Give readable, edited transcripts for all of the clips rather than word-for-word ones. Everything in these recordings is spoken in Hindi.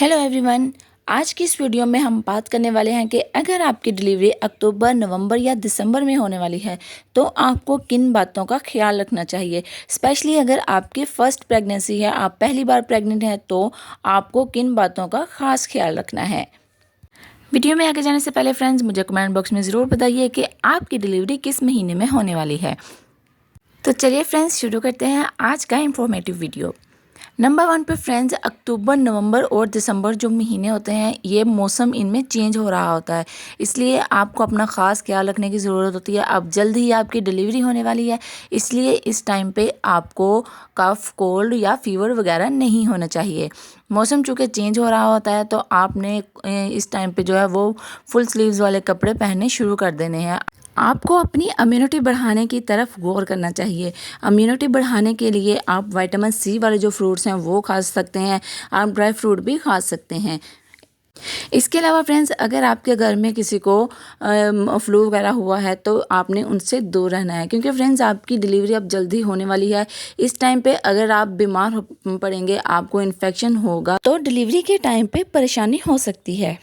Hello everyone. आज की इस वीडियो में हम बात करने वाले हैं कि अगर आपकी डिलीवरी अक्टूबर, नवंबर या दिसंबर में होने वाली है तो आपको किन बातों का ख्याल रखना चाहिए। स्पेशली अगर आपकी फर्स्ट प्रेगनेंसी है, आप पहली बार प्रेग्नेंट हैं, तो आपको किन बातों का खास ख्याल रखना है। वीडियो में आगे जाने से पहले फ्रेंड्स, मुझे कमेंट बॉक्स में ज़रूर बताइए कि आपकी डिलीवरी किस महीने में होने वाली है। तो चलिए फ्रेंड्स, शुरू करते हैं आज का इंफॉर्मेटिव वीडियो। नंबर 1 पे फ्रेंड्स, अक्टूबर, नवंबर और दिसंबर जो महीने होते हैं, ये मौसम इनमें चेंज हो रहा होता है, इसलिए आपको अपना ख़ास ख्याल रखने की ज़रूरत होती है। अब जल्द ही आपकी डिलीवरी होने वाली है, इसलिए इस टाइम पे आपको कफ, कोल्ड या फीवर वगैरह नहीं होना चाहिए। मौसम चूँकि चेंज हो रहा होता है, तो आपने इस टाइम पे जो है वो फुल स्लीव्स वाले कपड़े पहनने शुरू कर देने हैं। आपको अपनी इम्यूनिटी बढ़ाने की तरफ गौर करना चाहिए। इम्यूनिटी बढ़ाने के लिए आप विटामिन सी वाले जो फ्रूट्स हैं वो खा सकते हैं, आप ड्राई फ्रूट भी खा सकते हैं। इसके अलावा फ्रेंड्स, अगर आपके घर में किसी को फ्लू वगैरह हुआ है तो आपने उनसे दूर रहना है, क्योंकि फ्रेंड्स आपकी डिलीवरी अब जल्दी होने वाली है। इस टाइम पे अगर आप बीमार पड़ेंगे, आपको इन्फेक्शन होगा, तो डिलीवरी के टाइम पे परेशानी हो सकती है।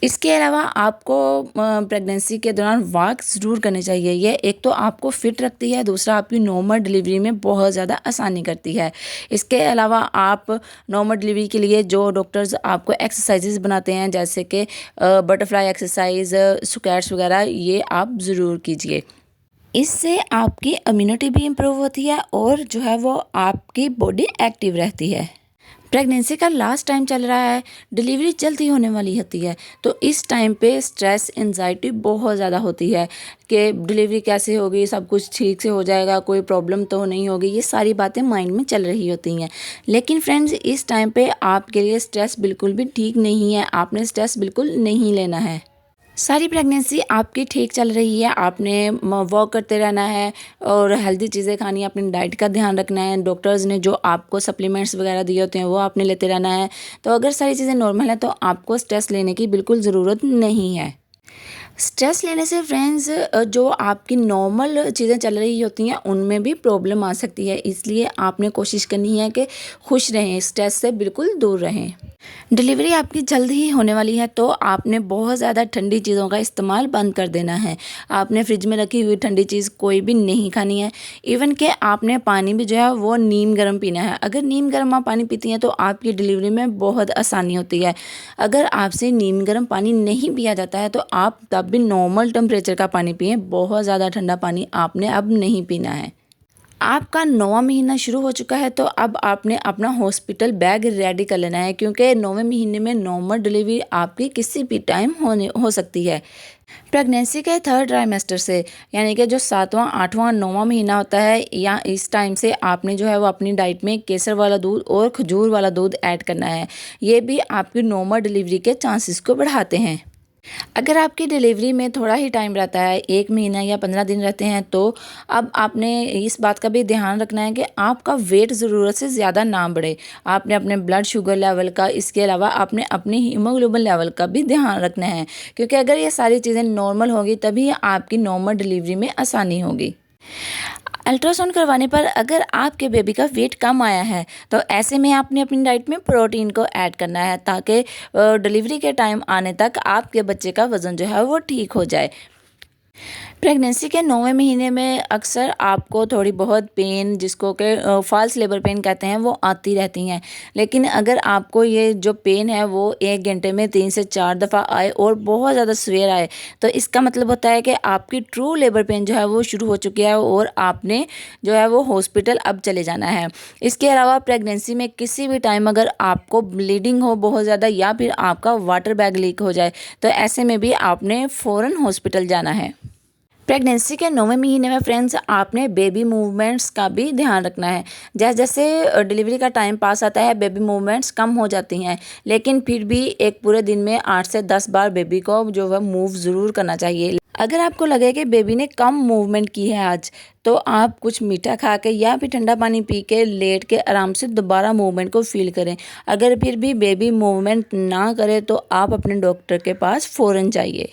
इसके अलावा आपको प्रेगनेंसी के दौरान वॉक ज़रूर करनी चाहिए। ये एक तो आपको फिट रखती है, दूसरा आपकी नॉर्मल डिलीवरी में बहुत ज़्यादा आसानी करती है। इसके अलावा आप नॉर्मल डिलीवरी के लिए जो डॉक्टर्स आपको एक्सरसाइजेज बनाते हैं, जैसे कि बटरफ्लाई एक्सरसाइज, स्क्वाट्स वगैरह, ये आप ज़रूर कीजिए। इससे आपकी इम्यूनिटी भी इम्प्रूव होती है और जो है वो आपकी बॉडी एक्टिव रहती है। प्रेगनेंसी का लास्ट टाइम चल रहा है, डिलीवरी जल्दी होने वाली होती है, तो इस टाइम पे स्ट्रेस, एंजाइटी बहुत ज़्यादा होती है कि डिलीवरी कैसे होगी, सब कुछ ठीक से हो जाएगा, कोई प्रॉब्लम तो नहीं होगी। ये सारी बातें माइंड में चल रही होती हैं। लेकिन फ्रेंड्स, इस टाइम पे आपके लिए स्ट्रेस बिल्कुल भी ठीक नहीं है। आपने स्ट्रेस बिल्कुल नहीं लेना है। सारी प्रेगनेंसी आपकी ठीक चल रही है, आपने वॉक करते रहना है और हेल्दी चीज़ें खानी है, अपनी डाइट का ध्यान रखना है। डॉक्टर्स ने जो आपको सप्लीमेंट्स वगैरह दिए होते हैं वो आपने लेते रहना है। तो अगर सारी चीज़ें नॉर्मल है तो आपको स्ट्रेस लेने की बिल्कुल ज़रूरत नहीं है। स्ट्रेस लेने से फ्रेंड्स, जो आपकी नॉर्मल चीज़ें चल रही होती हैं उनमें भी प्रॉब्लम आ सकती है, इसलिए आपने कोशिश करनी है कि खुश रहें, स्ट्रेस से बिल्कुल दूर रहें। डिलीवरी आपकी जल्द ही होने वाली है, तो आपने बहुत ज़्यादा ठंडी चीज़ों का इस्तेमाल बंद कर देना है। आपने फ्रिज में रखी हुई ठंडी चीज़ कोई भी नहीं खानी है। इवन कि आपने पानी भी जो है वो नीम गर्म पीना है। अगर नीम गर्म आप पानी पीती हैं तो आपकी डिलीवरी में बहुत आसानी होती है। अगर आपसे नीम गर्म पानी नहीं पिया जाता है तो आप तब भी नॉर्मल टेम्परेचर का पानी पिएँ। बहुत ज़्यादा ठंडा पानी आपने अब नहीं पीना है। आपका 9वां महीना शुरू हो चुका है, तो अब आपने अपना हॉस्पिटल बैग रेडी कर लेना है, क्योंकि 9वें महीने में नॉर्मल डिलीवरी आपकी किसी भी टाइम हो सकती है। प्रेगनेंसी के 3rd ट्राइमेस्टर से, यानी कि जो 7वां, 8वां, 9वां महीना होता है, या इस टाइम से आपने जो है वो अपनी डाइट में केसर वाला दूध और खजूर वाला दूध ऐड करना है। ये भी आपकी नॉर्मल डिलीवरी के चांसेस को बढ़ाते हैं। अगर आपकी डिलीवरी में थोड़ा ही टाइम रहता है, 1 महीना या 15 दिन रहते हैं, तो अब आपने इस बात का भी ध्यान रखना है कि आपका वेट ज़रूरत से ज़्यादा ना बढ़े। आपने अपने ब्लड शुगर लेवल का, इसके अलावा आपने अपने हीमोग्लोबिन लेवल का भी ध्यान रखना है, क्योंकि अगर ये सारी चीज़ें नॉर्मल होगी तभी आपकी नॉर्मल डिलीवरी में आसानी होगी। अल्ट्रासाउंड करवाने पर अगर आपके बेबी का वेट कम आया है, तो ऐसे में आपने अपनी डाइट में प्रोटीन को ऐड करना है, ताकि डिलीवरी के टाइम आने तक आपके बच्चे का वज़न जो है वो ठीक हो जाए। प्रेगनेंसी के 9वें महीने में अक्सर आपको थोड़ी बहुत पेन, जिसको कि फॉल्स लेबर पेन कहते हैं, वो आती रहती हैं। लेकिन अगर आपको ये जो पेन है वो 1 घंटे में 3 से 4 दफ़ा आए और बहुत ज़्यादा सवेर आए, तो इसका मतलब होता है कि आपकी ट्रू लेबर पेन जो है वो शुरू हो चुकी है और आपने जो है वो हॉस्पिटल अब चले जाना है। इसके अलावा प्रेगनेंसी में किसी भी टाइम अगर आपको ब्लीडिंग हो बहुत ज़्यादा, या फिर आपका वाटर बैग लीक हो जाए, तो ऐसे में भी आपने फ़ौरन हॉस्पिटल जाना है। प्रेगनेंसी के 9वें महीने में फ्रेंड्स, आपने बेबी मूवमेंट्स का भी ध्यान रखना है। जैसे जैसे डिलीवरी का टाइम पास आता है, बेबी मूवमेंट्स कम हो जाती हैं, लेकिन फिर भी एक पूरे दिन में 8 से 10 बार बेबी को जो है मूव ज़रूर करना चाहिए। अगर आपको लगे कि बेबी ने कम मूवमेंट की है आज, तो आप कुछ मीठा खा के या फिर ठंडा पानी पी के लेट के आराम से दोबारा मूवमेंट को फील करें। अगर फिर भी बेबी मूवमेंट ना करे तो आप अपने डॉक्टर के पास फ़ौरन जाइए।